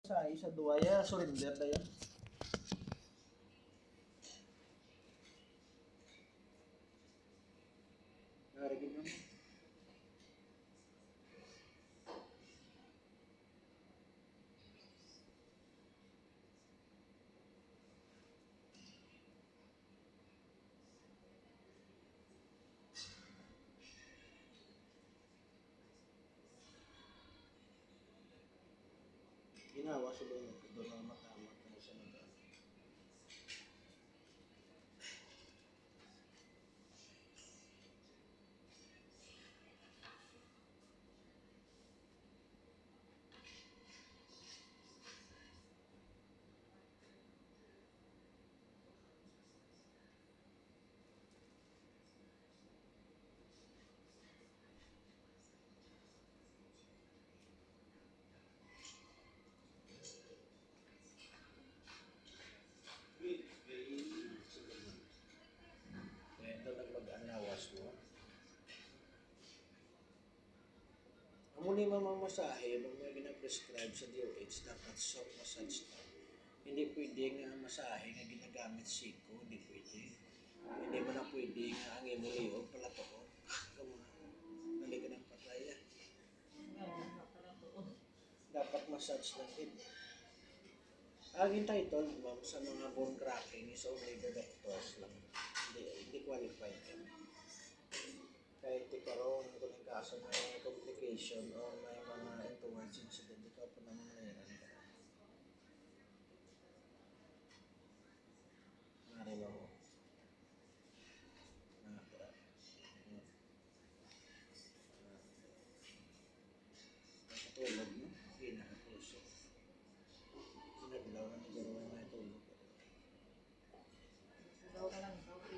Sa isa duwaya surrender na yan. Narigid naman. Ginawa sila yun. Doon ang matamat na siya nag kaya ito nagmag-anawas mo. Ang muli mamamasahe, nung may ginaprescribe sa DOH, dapat soft massage na. Hindi pwede nga masahe nga ginagamit siko, hindi pwede. Hindi mo na pwede nga ang imulio, palatoon. Nali ka ng pataya. Dapat massage lang din. Ang entitled, ma'am, sa mga bone cracking is only the doctors lang. Hindi qualified kami. Kahit ikaroon kung yung kaso may complication o may mga untoward incident, ikaw po naman mayroon ka. Nariwa mo. Nakatulog mo, pinakapuso. Sinaglaw na ni Garawan na itulog. Daw ka lang, daw ka.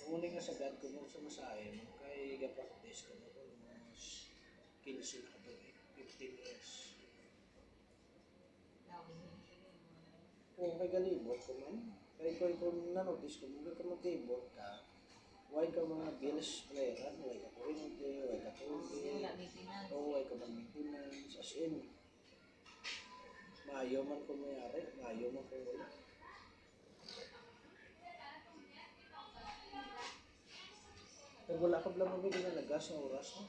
Muli nga sagad ko mo sa masahe mo, kay ga-practice ko mo almost 15 na ka doon, 15 years. Kung kay galibot ko man, kay kung na-notice ko, kung mag-table ka, huwag ka mga bills playeran, huwag ka kuryente, huwag ka tubig, o huwag ka mag-maintenance, as in, maayo man kung mayari, maayo man kung wala. Pag wala ka lang mabili na lagas sa oras mo.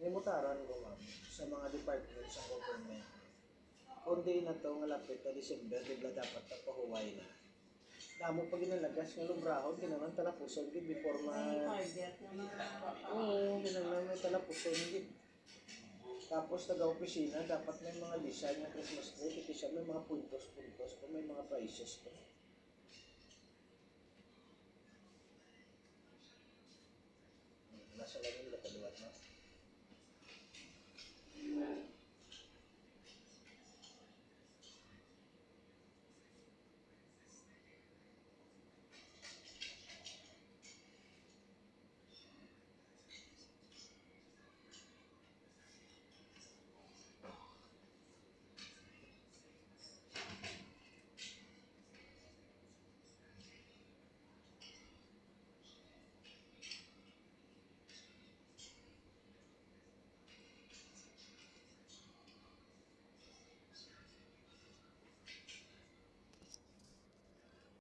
May mutaran ko, ma'am, sa mga department sa government. Kundi na to nga lapit na December, bigla dapat na pahuway na. Damo pa ginalagas nga lumbrahon, ginaman talapuson gid before Oo, ginaman may talapuson gid. Tapos taga-opisina, dapat may mga design ng Christmas tree, kasi siya may mga puntos-puntos, kung may mga prices ko.